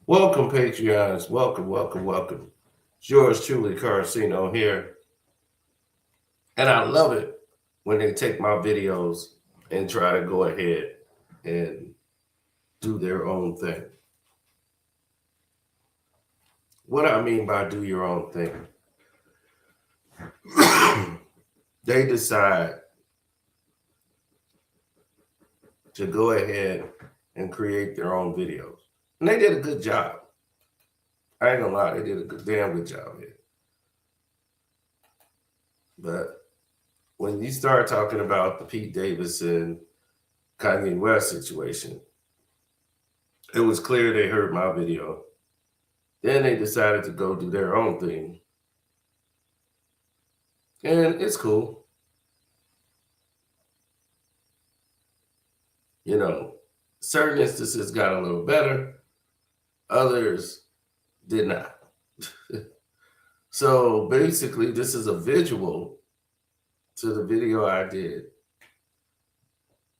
Welcome, Patreons. Welcome, welcome, welcome. It's yours truly, Carcino here. And I love it when they take my videos and try to go ahead and do their own thing. What I mean by do your own thing, they decide to go ahead and create their own videos. And they did a good job. I ain't gonna lie, they did a damn good job here. But when you start talking about the Pete Davidson, Kanye West situation, it was clear they heard my video. Then they decided to go do their own thing. And it's cool. You know, certain instances got a little better, others did not. So basically, this is a visual to the video I did.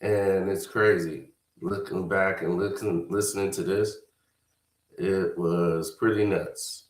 And it's crazy. Looking back and listening to this, it was pretty nuts.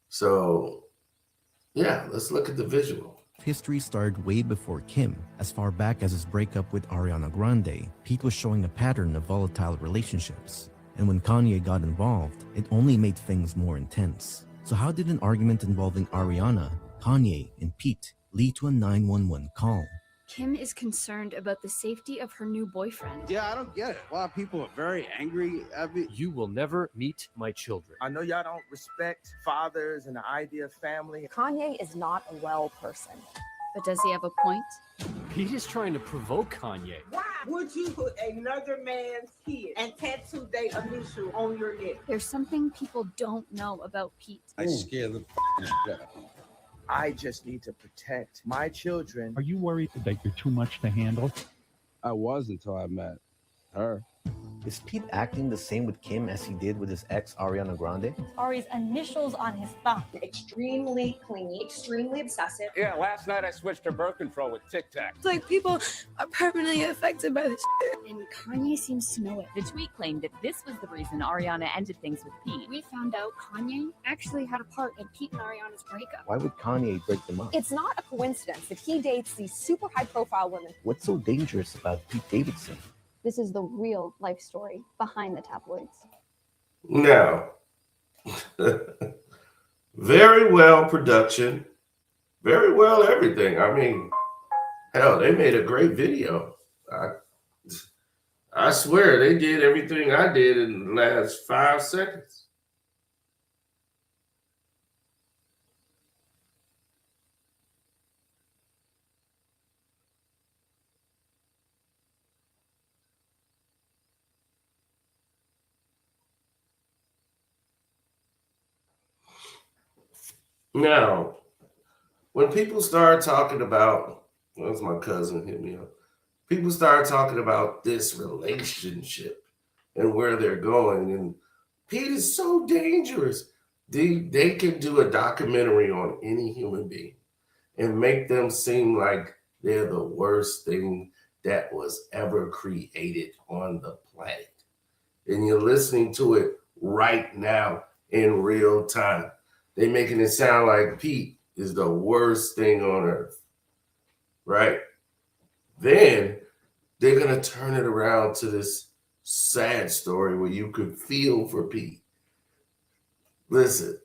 So, yeah, let's look at the visual. History started way before Kim. As far back as his breakup with Ariana Grande, Pete was showing a pattern of volatile relationships. And when Kanye got involved, it only made things more intense. So how did an argument involving Ariana, Kanye, and Pete lead to a 911 call? Kim is concerned about the safety of her new boyfriend. Yeah, I don't get it. A lot of people are very angry at me. You will never meet my children. I know y'all don't respect fathers and the idea of family. Kanye is not a well person. But does he have a point? Pete is trying to provoke Kanye. Why would you put another man's kid and tattoo their initial on your neck? There's something people don't know about Pete. I scare the shit out of me. I just need to protect my children. Are you worried that you're too much to handle? I was until I met her. Is Pete acting the same with Kim as he did with his ex, Ariana Grande? Ari's initials on his thumb. Extremely clingy, extremely obsessive. Yeah, last night I switched to birth control with Tic Tac. It's like people are permanently affected by this shit. And Kanye seems to know it. The tweet claimed that this was the reason Ariana ended things with Pete. We found out Kanye actually had a part in Pete and Ariana's breakup. Why would Kanye break them up? It's not a coincidence that he dates these super high-profile women. What's so dangerous about Pete Davidson? This is the real life story behind the tabloids. Now, very well production, very well everything. I mean, hell, they made a great video. I swear they did everything I did in the last 5 seconds. Now, when people start talking about, where's my cousin hit me up? People start talking about this relationship and where they're going, and Pete is so dangerous. They can do a documentary on any human being and make them seem like they're the worst thing that was ever created on the planet. And you're listening to it right now in real time. They're making it sound like Pete is the worst thing on earth, right? Then they're going to turn it around to this sad story where you could feel for Pete. Listen,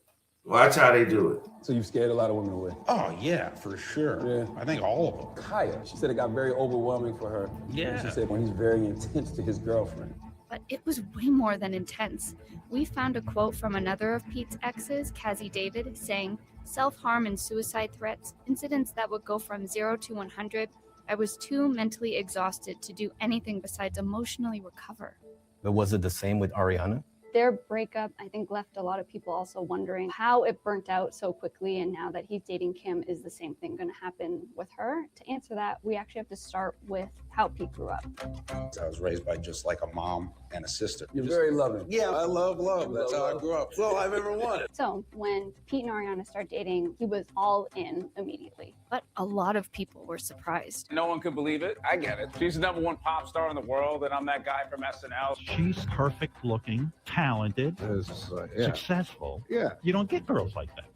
watch how they do it. So you've scared a lot of women away? Oh, yeah, for sure. Yeah. I think all of them. Kaya, she said it got very overwhelming for her. Yeah. She said when he's very intense to his girlfriend. But it was way more than intense. We found a quote from another of Pete's exes, Kazzy David, saying, "Self-harm and suicide threats, incidents that would go from 0 to 100. I was too mentally exhausted to do anything besides emotionally recover." But was it the same with Ariana? Their breakup, I think, left a lot of people also wondering how it burnt out so quickly, and now that he's dating Kim, is the same thing going to happen with her? To answer that, we actually have to start with how Pete grew up. I was raised by just like a mom and a sister. You're very loving. Yeah, I love love. That's how I grew up. That's all I've ever wanted. So when Pete and Ariana started dating, he was all in immediately. But a lot of people were surprised. No one could believe it. I get it. She's the #1 pop star in the world, and I'm that guy from SNL. She's perfect looking, talented, successful. Yeah. You don't get girls like that.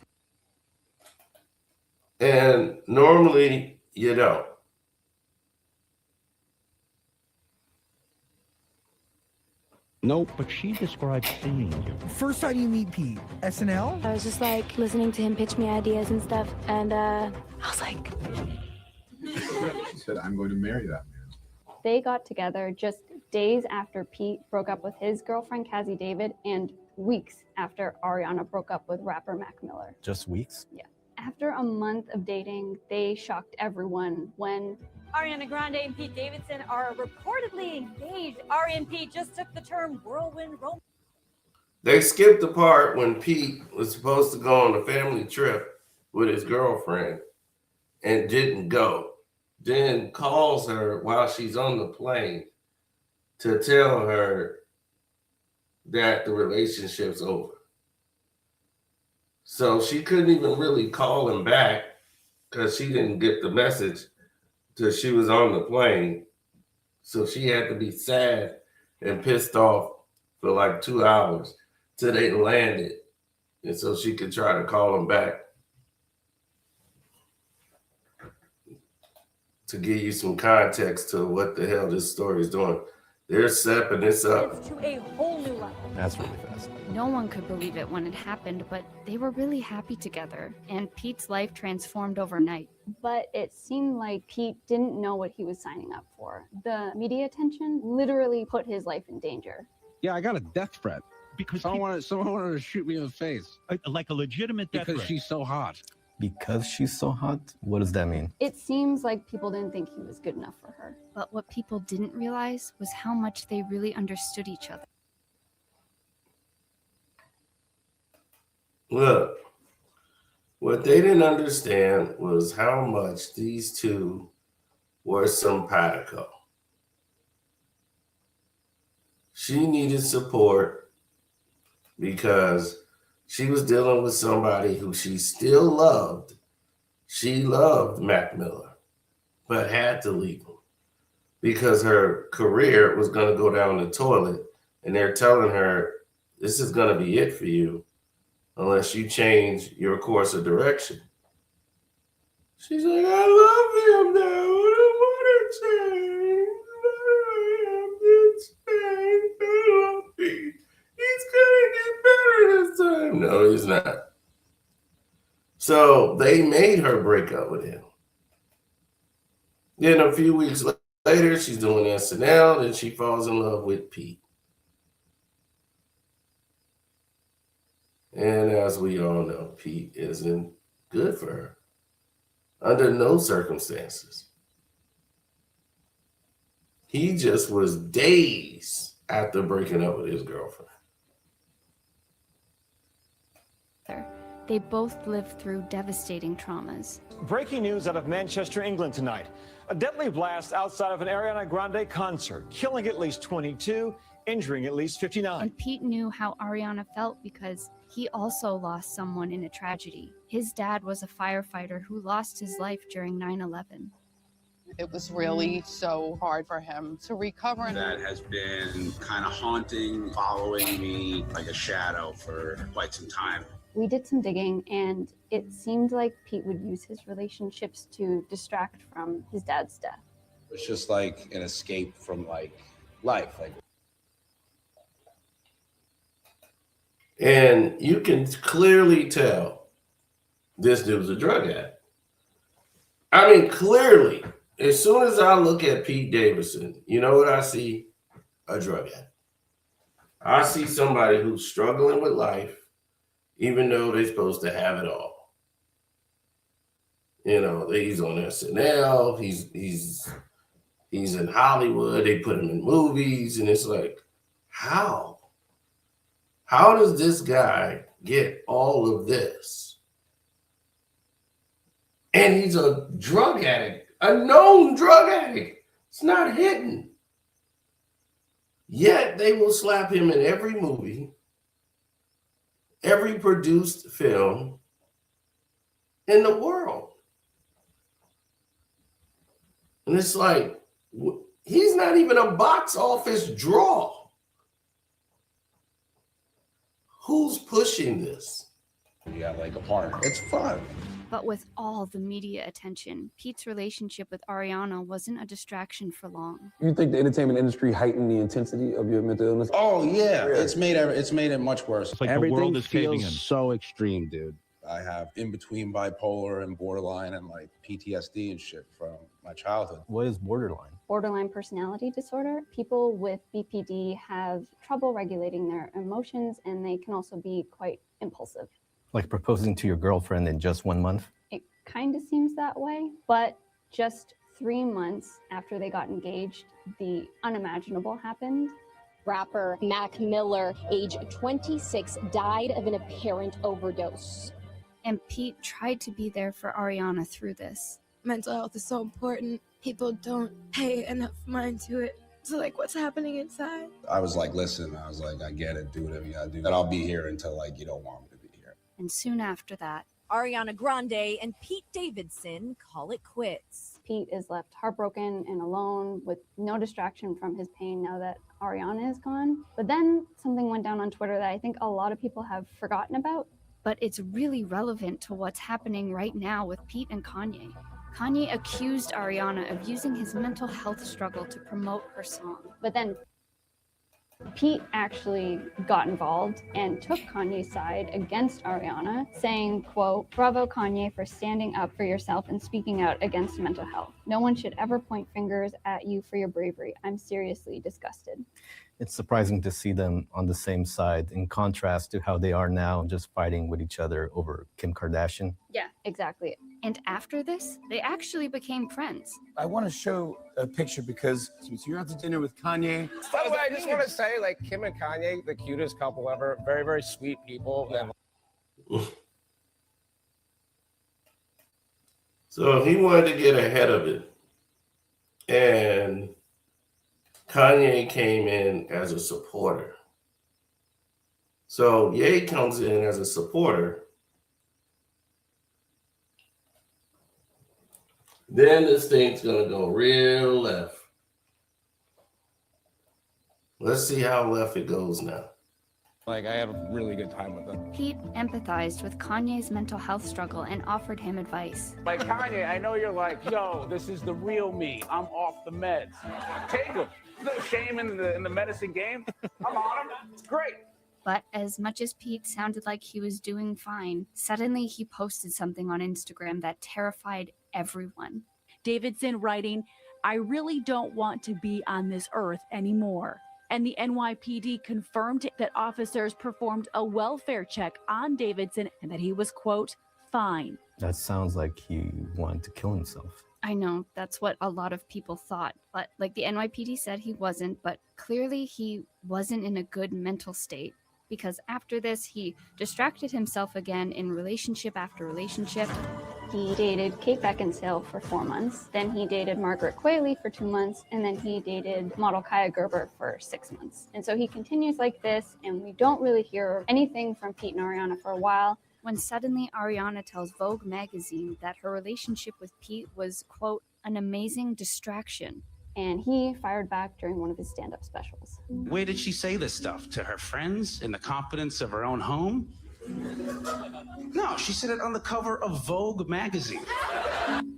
And normally you don't. Nope. But she described seeing you. First time you meet Pete, SNL? I was just like listening to him pitch me ideas and stuff, and I was like, She said, I'm going to marry that man. They got together just days after Pete broke up with his girlfriend, Kanye David, and weeks after Ariana broke up with rapper Mac Miller. Just weeks? Yeah. After a month of dating, they shocked everyone when Ariana Grande and Pete Davidson are reportedly engaged. Ari and Pete just took the term whirlwind romance. They skipped the part when Pete was supposed to go on a family trip with his girlfriend and didn't go. Then calls her while she's on the plane to tell her that the relationship's over. So she couldn't even really call him back because she didn't get the message till she was on the plane. So she had to be sad and pissed off for like 2 hours till they landed. And so she could try to call him back. To give you some context to what the hell this story is doing. They're stepping this up to a whole new level. That's really fast. No one could believe it when it happened, but they were really happy together, and Pete's life transformed overnight. But it seemed like Pete didn't know what he was signing up for. The media attention literally put his life in danger. Yeah, I got a death threat. Because someone wanted to shoot me in the face. Like a legitimate death Because threat. she's so hot. Because she's so hot? What does that mean? It seems like people didn't think he was good enough for her. But what people didn't realize was how much they really understood each other. Look, what they didn't understand was how much these two were simpatico. She needed support because she was dealing with somebody who she still loved. She loved Mac Miller, but had to leave him because her career was going to go down the toilet. And they're telling her, this is going to be it for you unless you change your course of direction. She's like, I love him now. I don't want to change. I have to change. I love him. He's going to get better this time. No, he's not. So they made her break up with him. Then a few weeks later, she's doing SNL. Then she falls in love with Pete. And as we all know, Pete isn't good for her under no circumstances. He just was days after breaking up with his girlfriend. They both lived through devastating traumas. Breaking news out of Manchester, England tonight. A deadly blast outside of an Ariana Grande concert, killing at least 22, injuring at least 59. And Pete knew how Ariana felt because he also lost someone in a tragedy. His dad was a firefighter who lost his life during 9/11. It was really so hard for him to recover. That has been kind of haunting, following me like a shadow for quite some time. We did some digging, and it seemed like Pete would use his relationships to distract from his dad's death. It's just like an escape from like life. Like, and you can clearly tell this dude's a drug addict. I mean, clearly, as soon as I look at Pete Davidson, you know what I see? A drug addict. I see somebody who's struggling with life, even though they're supposed to have it all. You know, he's on SNL, he's in Hollywood, they put him in movies, and it's like, how? How does this guy get all of this? And he's a drug addict, a known drug addict. It's not hidden. Yet they will slap him in every movie, every produced film in the world. And it's like, he's not even a box office draw. Who's pushing this? You have like a partner. It's fun. But with all the media attention, Pete's relationship with Ariana wasn't a distraction for long. You think the entertainment industry heightened the intensity of your mental illness? Oh yeah, it's made it much worse. It's like the world is caving in. So extreme, dude. I have in between bipolar and borderline and like PTSD and shit from my childhood. What is borderline? Borderline personality disorder. People with BPD have trouble regulating their emotions, and they can also be quite impulsive. Like proposing to your girlfriend in just 1 month? It kind of seems that way, but just 3 months after they got engaged, the unimaginable happened. Rapper Mac Miller, age 26, died of an apparent overdose. And Pete tried to be there for Ariana through this. Mental health is so important. People don't pay enough mind to it. So like what's happening inside? I was like, listen, I was like, I get it, do whatever you gotta do. And I'll be here until like you don't want me to be here. And soon after that, Ariana Grande and Pete Davidson call it quits. Pete is left heartbroken and alone with no distraction from his pain now that Ariana is gone. But then something went down on Twitter that I think a lot of people have forgotten about. But it's really relevant to what's happening right now with Pete and Kanye. Kanye accused Ariana of using his mental health struggle to promote her song. But then Pete actually got involved and took Kanye's side against Ariana, saying, quote, "Bravo, Kanye, for standing up for yourself and speaking out against mental health. No one should ever point fingers at you for your bravery. I'm seriously disgusted." It's surprising to see them on the same side in contrast to how they are now, just fighting with each other over Kim Kardashian. Yeah, exactly. And after this, they actually became friends. I want to show a picture because you're out to dinner with Kanye. By the way, I just want to say, like, Kim and Kanye, the cutest couple ever. Very, very sweet people. Yeah. So he wanted to get ahead of it. And Kanye came in as a supporter. So Ye comes in as a supporter. Then this thing's going to go real left. Let's see how left it goes now. Like, I had a really good time with them. Pete empathized with Kanye's mental health struggle and offered him advice. Like, Kanye, I know you're like, yo, this is the real me. I'm off the meds. Take them. No shame in the medicine game. I'm on them. It's great. But as much as Pete sounded like he was doing fine, suddenly he posted something on Instagram that terrified everyone. Davidson writing, "I really don't want to be on this earth anymore." And the NYPD confirmed that officers performed a welfare check on Davidson and that he was, quote, fine. That sounds like he wanted to kill himself. I know, that's what a lot of people thought. But like the NYPD said, he wasn't, but clearly he wasn't in a good mental state. Because after this, he distracted himself again in relationship after relationship. He dated Kate Beckinsale for 4 months. Then he dated Margaret Qualley for 2 months. And then he dated model Kaya Gerber for 6 months. And so he continues like this, and we don't really hear anything from Pete and Ariana for a while. When suddenly Ariana tells Vogue magazine that her relationship with Pete was, quote, an amazing distraction. And he fired back during one of his stand-up specials. Where did she say this stuff? To her friends in the confidence of her own home? No, she said it on the cover of Vogue magazine.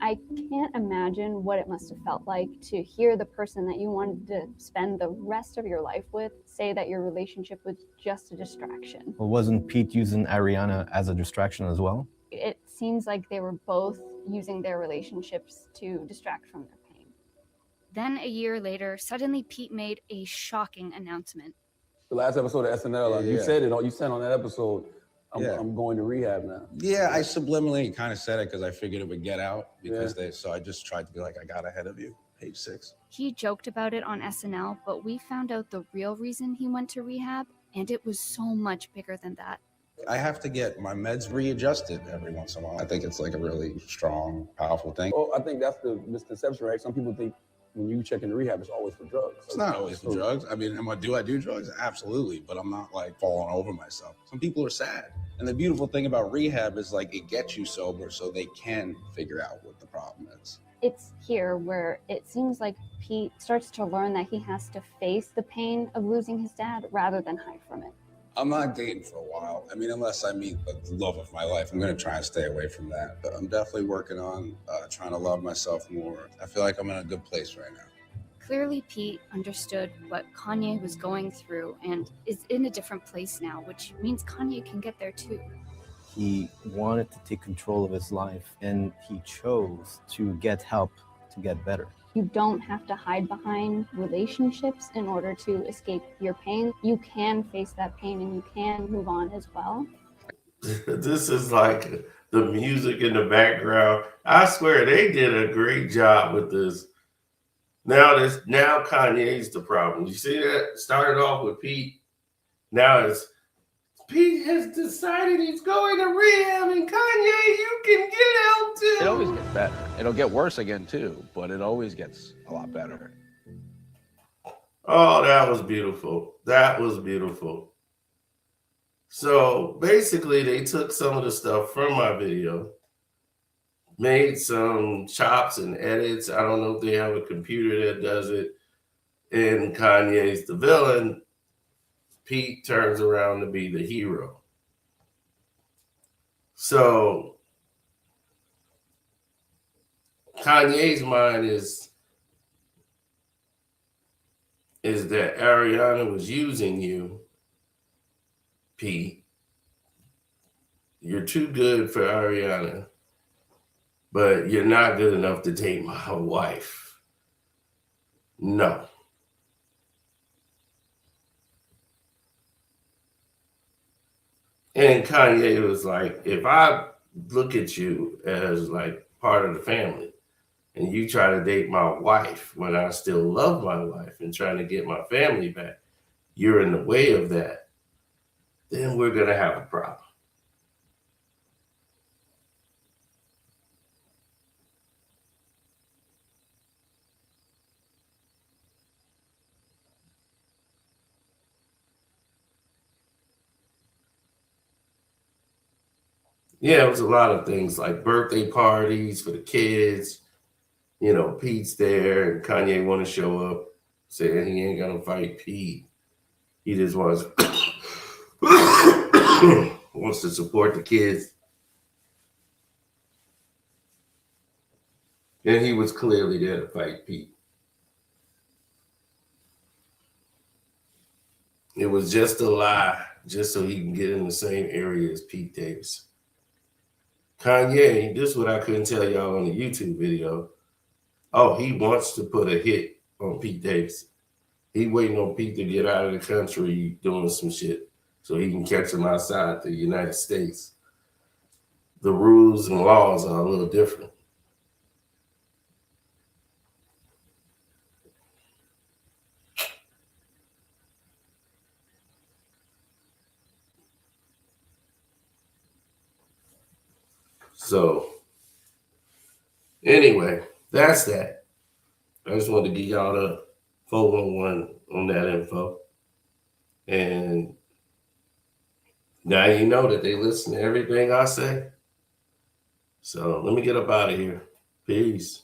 I can't imagine what it must have felt like to hear the person that you wanted to spend the rest of your life with say that your relationship was just a distraction. Well, wasn't Pete using Ariana as a distraction as well? It seems like they were both using their relationships to distract from their pain. Then a year later, suddenly Pete made a shocking announcement. The last episode of SNL, you said it. You said on that episode, I'm going to rehab now. Yeah, I subliminally kind of said it because I figured it would get out because so I just tried to be like, I got ahead of you, page 6. He joked about it on SNL, but we found out the real reason he went to rehab, and it was so much bigger than that. I have to get my meds readjusted every once in a while. I think it's like a really strong, powerful thing. Well, I think that's the misconception, right? Some people think when you check into rehab, it's always for drugs. It's not always for drugs. I mean, do I do drugs? Absolutely, but I'm not like falling over myself. Some people are sad. And the beautiful thing about rehab is like it gets you sober so they can figure out what the problem is. It's here where it seems like Pete starts to learn that he has to face the pain of losing his dad rather than hide from it. I'm not dating for a while. I mean, unless I meet the love of my life, I'm going to try and stay away from that. But I'm definitely working on trying to love myself more. I feel like I'm in a good place right now. Clearly, Pete understood what Kanye was going through and is in a different place now, which means Kanye can get there too. He wanted to take control of his life, and he chose to get help to get better. You don't have to hide behind relationships in order to escape your pain. You can face that pain and you can move on as well. This is like the music in the background. I swear they did a great job with this. Now Kanye's the problem. You see that? Started off with Pete. Now it's Pete has decided he's going to rehab, and Kanye, you can get help too. It always gets better. It'll get worse again too, but it always gets a lot better. Oh, that was beautiful. That was beautiful. So basically, they took some of the stuff from my video, made some chops and edits. I don't know if they have a computer that does it. And Kanye's the villain. Pete turns around to be the hero. So Kanye's mind is that Ariana was using you, Pete. You're too good for Ariana, but you're not good enough to date my wife. No. And Kanye was like, if I look at you as like part of the family and you try to date my wife when I still love my wife and trying to get my family back, you're in the way of that, then we're going to have a problem. Yeah, it was a lot of things like birthday parties for the kids. You know, Pete's there and Kanye want to show up saying he ain't going to fight Pete. He just wants to support the kids. And he was clearly there to fight Pete. It was just a lie, just so he can get in the same area as Pete Davidson. Kanye, this is what I couldn't tell y'all on the YouTube video. Oh, he wants to put a hit on Pete Davidson. He waiting on Pete to get out of the country doing some shit so he can catch him outside the United States. The rules and laws are a little different. So, anyway, that's that. I just wanted to give y'all the 411 on that info. And now you know that they listen to everything I say. So, let me get up out of here. Peace.